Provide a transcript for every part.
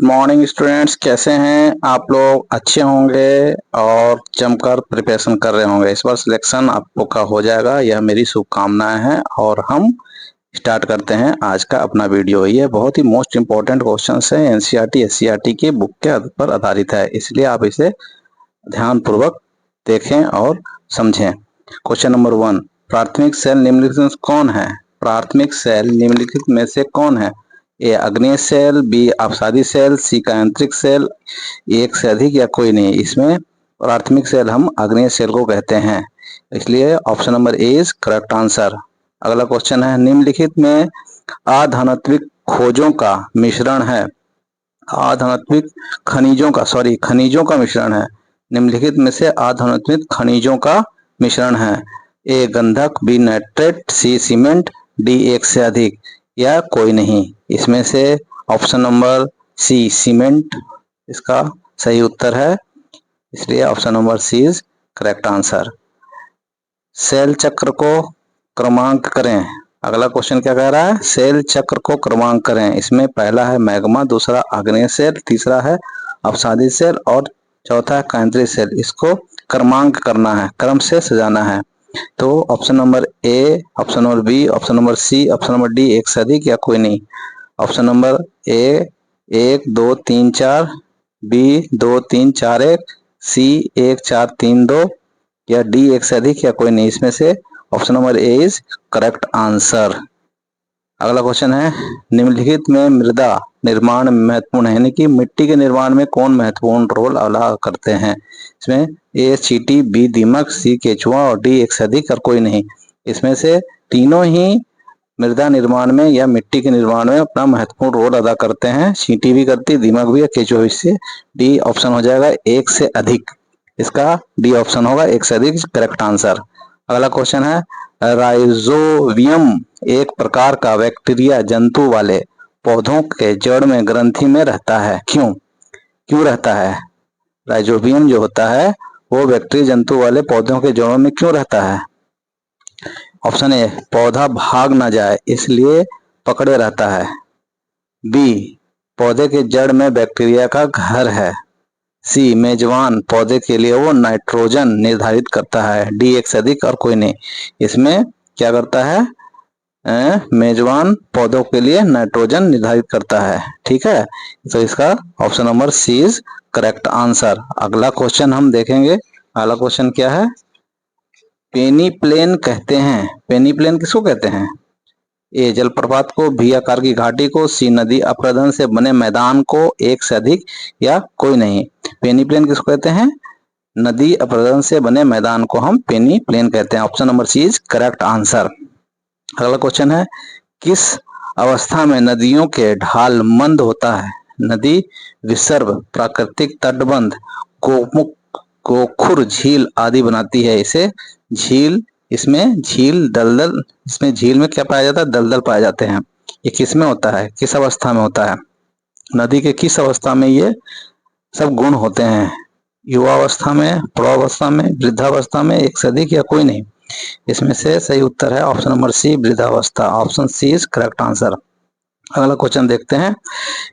Morning students, कैसे हैं आप लोग? अच्छे होंगे और जमकर प्रिपरेशन कर रहे होंगे। इस बार सिलेक्शन आप लोग का हो जाएगा, यह मेरी शुभकामनाएं हैं। और हम स्टार्ट करते हैं आज का अपना वीडियो। ये बहुत ही मोस्ट इम्पोर्टेंट क्वेश्चंस है, एनसीईआरटी एससीईआरटी की बुक के पर आधारित है, इसलिए आप इसे ध्यानपूर्वक देखें और समझें। क्वेश्चन नंबर 1, प्राथमिक सेल निम्नलिखित में कौन है? प्राथमिक सेल निम्नलिखित में से कौन है? ए अग्नेय सेल, बी अपसादी सेल, सी का आंतरिक सेल, एक से अधिक या कोई नहीं। इसमें प्राथमिक सेल हम अग्नेय सेल को कहते हैं, इसलिए option number A is correct answer. अगला क्वेश्चन है, निम्नलिखित में अधनत्विक खोजों का मिश्रण है। अधनत्विक खनिजों का मिश्रण है। निम्नलिखित में से अधनत्विक खनिजों का मिश्रण है। ए गंधक, बी नाइट्रेट, सी सीमेंट, डी एक से अधिक या कोई नहीं। इसमें से ऑप्शन नंबर सी सीमेंट इसका सही उत्तर है, इसलिए option number C is correct answer. Cell चक्र को क्रमांक करें। अगला क्वेश्चन क्या कह रहा है? सेल चक्र को क्रमांक करें। इसमें पहला है मैग्मा, दूसरा आग्नेय सेल, तीसरा है अपसादी सेल और चौथा है केंद्रीय सेल। इसको क्रमांक करना है, क्रम से सजाना है। तो option number A, option number B, option number C, option number D एक से अधिक या कोई नहीं। ऑप्शन नंबर ए 1 2 3 4, बी 2 3 4 1, सी 1 4 3 2 या डी एक से अधिक या कोई नहीं। इसमें से option number A is correct answer. अगला क्वेश्चन है, निम्नलिखित में मृदा निर्माण महत्वपूर्ण है, यानी कि मिट्टी के निर्माण में कौन महत्वपूर्ण रोल अदा करते हैं? इसमें ए चींटी, बी दीमक, सी केचुआ और डी एक से अधिक और कोई नहीं। इसमें से तीनों ही मृदा निर्माण में या मिट्टी के निर्माण में अपना महत्वपूर्ण रोल अदा करते हैं। चींटी भी करती, दीमक भी, केचुआ। इससे डी ऑप्शन हो जाएगा एक से अधिक। इसका डी ऑप्शन होगा एक से अधिक करेक्ट आंसर। अगला क्वेश्चन है, राइजोबियम एक प्रकार का बैक्टीरिया जंतु वाले पौधों के जड़ में ग्रंथि में रहता है। क्यों रहता है? राइजोबियम जो होता है वो बैक्टीरिया जंतु वाले पौधों के जड़ों में क्यों रहता है? ऑप्शन ए, पौधा भाग ना जाए इसलिए पकड़े रहता है। बी, पौधे के जड़ में बैक्टीरिया का घर है। सी, मेजबान पौधे के लिए वो नाइट्रोजन निर्धारित करता है। डी एक से अधिक और कोई नहीं। इसमें क्या करता है? मेजबान पौधों के लिए नाइट्रोजन निर्धारित करता है। ठीक है, तो इसका option number C is correct answer. अगला क्वेश्चन हम देखेंगे। अगला क्वेश्चन क्या है? पेनीप्लेन कहते हैं। पेनीप्लेन किसको कहते हैं? ए जलप्रपात को, बी आकार की घाटी को, सी नदी अपरदन से बने मैदान को, एक से अधिक या कोई नहीं। पेनीप्लेन किसको कहते हैं? नदी अपरदन से बने मैदान को हम पेनीप्लेन कहते हैं। Option number C is correct answer. अगला क्वेश्चन है, किस अवस्था में नदियों के ढाल मंद होता है? नदी विसर्ग, प्राकृतिक तटबंध, गोमुख, गोखुर, झील आदि बनाती है इसे झील। इसमें झील दलदल, इसमें झील में क्या पाया जाता है? दलदल पाए जाते हैं। ये किस में होता है, किस अवस्था में होता है? नदी के किस अवस्था में ये सब गुण होते हैं? युवावस्था में, प्रौढ़ावस्था में, वृद्धावस्था में, एक से अधिक या कोई नहीं। इसमें से सही उत्तर है ऑप्शन नंबर सी, वृद्धावस्था। Option C is correct answer. अगला क्वेश्चन देखते हैं।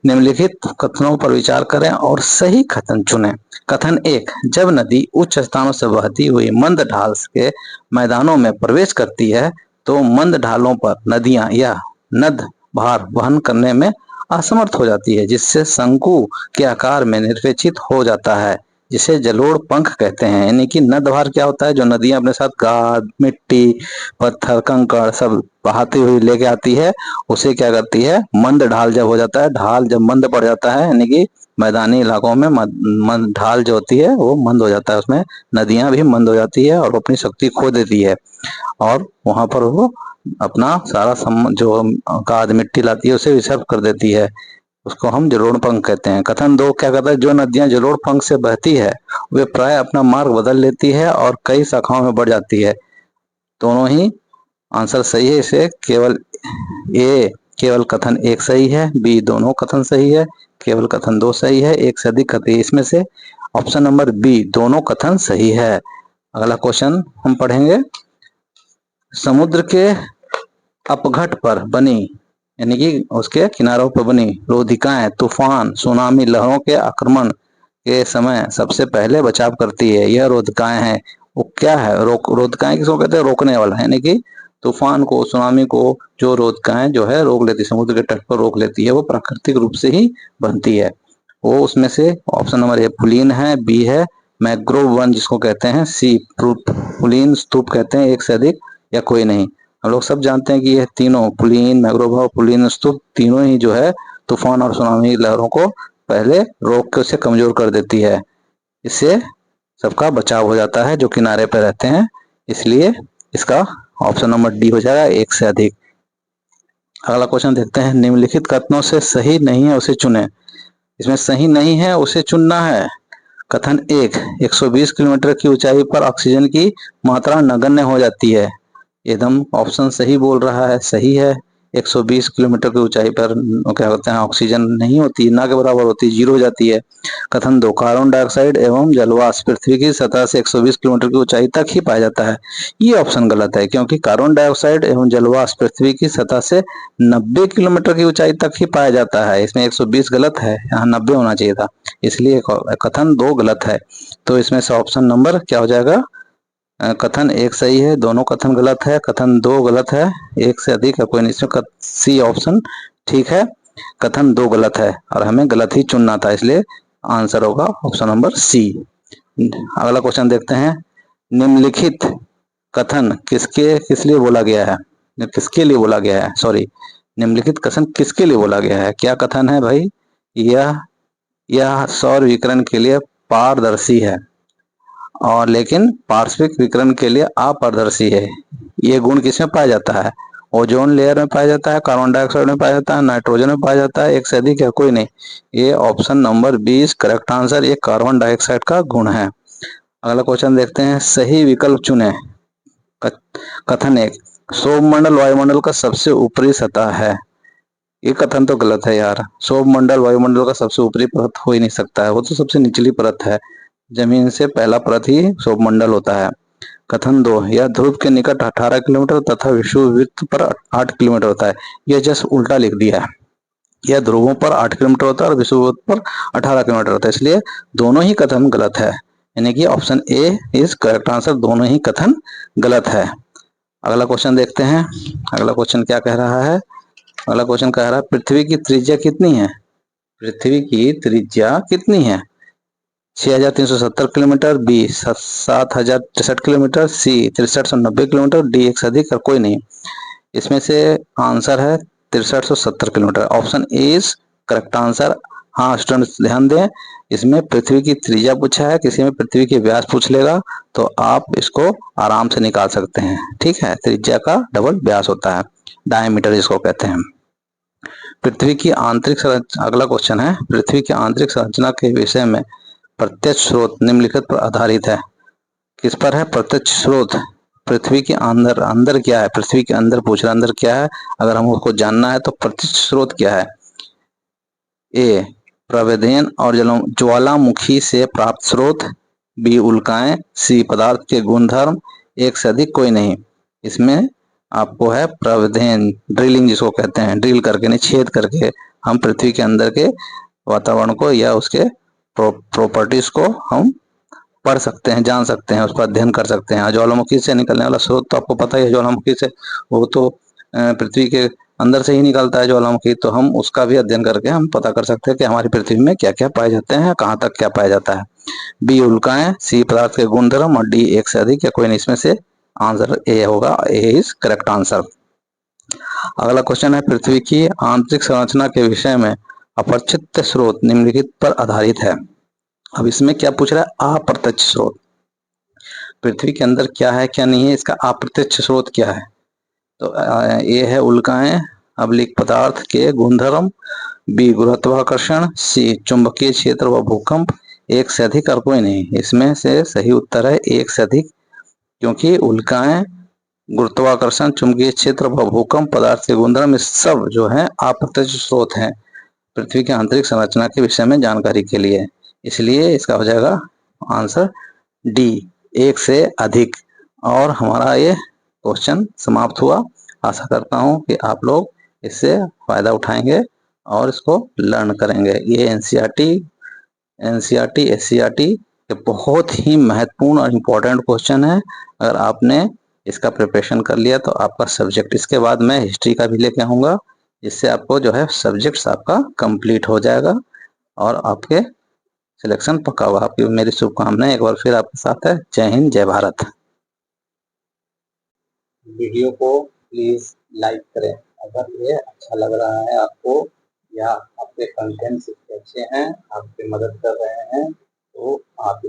निम्नलिखित कथनों पर विचार करें और सही कथन चुनें। कथन 1, जब नदी उच्च स्थानों से बहती हुई मंद ढाल के मैदानों में प्रवेश करती है तो मंद ढालों पर नदियां या नद भार वहन करने में असमर्थ हो जाती है, जिससे शंकु के आकार में निर्विक्षित हो जाता है, जिसे जलोढ़ पंख कहते हैं। यानी कि नद भार क्या होता है? जो नदियां अपने साथ गाद, मिट्टी, पत्थर, कंकड़ सब बहाती हुई लेके आती है, उसे क्या करती है? मंद ढाल जब हो जाता है, ढाल जब मंद पड़ जाता है, यानी कि मैदानी इलाकों में ढाल जो होती है वो मंद हो जाता है, उसमें नदियां भी मंद हो जाती है और अपनी शक्ति खो देती है, और वहां पर वो अपना सारा जो गाद मिट्टी लाती है उसे विसर्ग कर देती है। उसको हम जलोढ़ पंख कहते हैं। कथन 2 क्या कहता है? जो नदियां जलोढ़ पंख से बहती है वे प्राय अपना मार्ग बदल लेती है और कई शाखाओं में बढ़ जाती है। दोनों ही आंसर सही है। इसे केवल ए, केवल कथन 1 सही है, बी दोनों कथन सही है, केवल कथन 2 सही है, एक से अधिक कथन। इसमें से ऑप्शन नंबर बी दोनों कथन सही है। अगला क्वेश्चन हम पढ़ेंगे। समुद्र के अपघट पर बनी यानी कि उसके किनारों पर बनी रोधिकाएं तूफान, सुनामी, लहरों के आक्रमण के समय सबसे पहले बचाव करती है। यह रोधिकाएं हैं। वो क्या है? रोधिकाएं किसको कहते हैं? रोकने वाला, यानी कि तूफान को, सुनामी को जो रोधिकाएं जो है रोक लेती है, समुद्र के तट पर रोक लेती है, वो प्राकृतिक रूप से ही बनती है। वो उसमें से ऑप्शन नंबर ए पुलीन है, बी है मैंग्रोव वन जिसको कहते हैं, सी पुलीन स्तूप कहते हैं एक से अधिक, या कोई नहीं। हम लोग सब जानते हैं कि ये तीनों पुलीन, मैंग्रोव और पुलीन स्तूप तीनों ही जो है तूफान और सुनामी लहरों को पहले रोक के उसे कमजोर कर देती है। इससे सबका बचाव हो जाता है जो किनारे पर रहते हैं। इसलिए इसका ऑप्शन नंबर डी हो जाएगा, एक से अधिक। अगला क्वेश्चन देखते हैं, निम्नलिखित कथनों से सही नहीं है उसे चुने। इसमें सही नहीं है उसे चुनना है। कथन एक, 120 किलोमीटर की ऊंचाई पर ऑक्सीजन की मात्रा नगण्य हो जाती है। एकदम ऑप्शन सही बोल रहा है, सही है। 120 किलोमीटर की ऊंचाई पर क्या कहते हैं ऑक्सीजन नहीं होती, ना के बराबर होती, जीरो हो जाती है। कथन दो, कार्बन डाइऑक्साइड एवं जलवाष्प पृथ्वी की सतह से 120 किलोमीटर की ऊंचाई तक ही पाया जाता है। ये ऑप्शन गलत है, क्योंकि कार्बन डाइऑक्साइड एवं जलवाष्प पृथ्वी की सतह से 90 किलोमीटर की ऊंचाई तक ही पाया जाता है। इसमें 120 गलत है, यहाँ 90 होना चाहिए था, इसलिए कथन दो गलत है। तो इसमें से ऑप्शन नंबर क्या हो जाएगा? कथन एक सही है, दोनों कथन गलत है, कथन दो गलत है, एक से अधिक है कोई नहीं। इसमें सी ऑप्शन ठीक है, कथन दो गलत है और हमें गलत ही चुनना था, इसलिए आंसर होगा ऑप्शन नंबर सी। अगला क्वेश्चन देखते हैं, निम्नलिखित कथन किस लिए बोला गया है? किसके लिए बोला गया है, सॉरी, निम्नलिखित कथन किसके लिए बोला गया है? क्या कथन है भाई? यह सौर विकिरण के लिए पारदर्शी है और लेकिन पार्श्विक विकिरण के लिए अपारदर्शी है। ये गुण किसमें पाया जाता है? ओजोन लेयर में पाया जाता है, कार्बन डाइऑक्साइड में पाया जाता है, नाइट्रोजन में पाया जाता है, एक से अधिक है कोई नहीं। ये ऑप्शन नंबर 20 करेक्ट आंसर, ये कार्बन डाइऑक्साइड का गुण है। अगला क्वेश्चन देखते हैं, सही विकल्प चुने। कथन एक, सौरमंडल वायुमंडल का सबसे ऊपरी सतह है। ये कथन तो गलत है यार, सौरमंडल वायुमंडल का सबसे ऊपरी परत हो ही नहीं सकता है, वो तो सबसे निचली परत है। जमीन से पहला परत ही सौरमंडल होता है। कथन दो, यह ध्रुव के निकट 18 किलोमीटर तथा विषुववृत्त पर 8 किलोमीटर होता है। यह जस्ट उल्टा लिख दिया है, यह ध्रुवों पर 8 किलोमीटर होता है और विषुववृत्त पर 18 किलोमीटर होता है, इसलिए दोनों ही कथन गलत है। यानी कि option A is correct answer, दोनों ही कथन गलत है। अगला क्वेश्चन देखते हैं, अगला क्वेश्चन क्या कह रहा है? अगला क्वेश्चन कह रहा है, पृथ्वी की त्रिज्या कितनी है? पृथ्वी की त्रिज्या कितनी है? 6370 किलोमीटर, बी 7063 किलोमीटर, सी 6390 किलोमीटर, डी एक से अधिक और कोई नहीं। इसमें से आंसर है 6370 kilometre, option A is correct answer. हाँ स्टूडेंट्स ध्यान दें, इसमें पृथ्वी की त्रिज्या पूछा है, किसी में पृथ्वी के व्यास पूछ लेगा तो आप इसको आराम से निकाल सकते हैं। ठीक है, त्रिज्या का डबल व्यास होता है, डायमीटर जिसको कहते हैं। पृथ्वी की आंतरिक संरचना, अगला क्वेश्चन है, पृथ्वी की आंतरिक संरचना के विषय में प्रत्यक्ष स्रोत निम्नलिखित पर आधारित है। किस पर है प्रत्यक्ष स्रोत? पृथ्वी के अंदर, अंदर क्या है? पृथ्वी के अंदर पूछ रहा है, अंदर क्या है? अगर हम उसको जानना है तो प्रत्यक्ष स्रोत क्या है? ए प्रवेदन और ज्वालामुखी से प्राप्त स्रोत, बी उल्काएं, सी पदार्थ के गुणधर्म, एक से अधिक कोई नहीं। इसमें आपको है प्रवेदन, ड्रिलिंग जिसको कहते हैं, ड्रिल करके नहीं, छेद करके हम पृथ्वी के अंदर के वातावरण को या उसके प्रॉपर्टीज को हम पढ़ सकते हैं, जान सकते हैं, उस पर अध्ययन कर सकते हैं। ज्वालामुखी से निकलने वाला स्रोत तो आपको पता ही है, ज्वालामुखी से वो तो पृथ्वी के अंदर से ही निकलता है ज्वालामुखी, तो हम उसका भी अध्ययन करके हम पता कर सकते हैं कि हमारी पृथ्वी में क्या क्या पाए जाते हैं, कहाँ तक क्या पाया जाता है। बी उल्काएं, सी पदार्थ के गुणधर्म और डी एक से अधिक या कोई नहीं। इसमें से आंसर ए होगा, ए इज करेक्ट आंसर। अगला क्वेश्चन है, पृथ्वी की आंतरिक संरचना के विषय में अप्रत्यक्ष स्रोत निम्नलिखित पर आधारित है। अब इसमें क्या पूछ रहा है? अप्रत्यक्ष स्रोत, पृथ्वी के अंदर क्या है क्या नहीं है, इसका अप्रत्यक्ष स्रोत क्या है? तो ये है उल्काएं, अब्लिक पदार्थ के गुणधर्म, बी गुरुत्वाकर्षण, सी चुंबकीय क्षेत्र व भूकंप, एक से अधिक और कोई नहीं। इसमें से सही उत्तर है एक से अधिक, क्योंकि उल्काएं, गुरुत्वाकर्षण, चुंबकीय क्षेत्र व भूकंप, पदार्थ के गुणधर्म, ये सब जो है अप्रत्यक्ष स्रोत हैं पृथ्वी के आंतरिक संरचना के विषय में जानकारी के लिए। इसलिए इसका हो जाएगा आंसर डी, एक से अधिक। और हमारा ये क्वेश्चन समाप्त हुआ। आशा करता हूँ कि आप लोग इससे फ़ायदा उठाएंगे और इसको लर्न करेंगे। ये एनसीईआरटी, एससीईआरटी ये बहुत ही महत्वपूर्ण और इम्पोर्टेंट क्वेश्चन है। अगर आपने इसका प्रिपरेशन कर लिया तो आपका सब्जेक्ट, इसके बाद मैं हिस्ट्री का भी लेके आऊँगा, जिससे आपको जो है सब्जेक्ट्स आपका कंप्लीट हो जाएगा और आपके सिलेक्शन पक्का होगा। आपकी मेरी शुभकामनाएं एक बार फिर आपके साथ है। जय हिंद, जय भारत। वीडियो को प्लीज लाइक करें अगर ये अच्छा लग रहा है आपको, या आपके कंटेंट्स अच्छे हैं, आपकी मदद कर रहे हैं, तो आप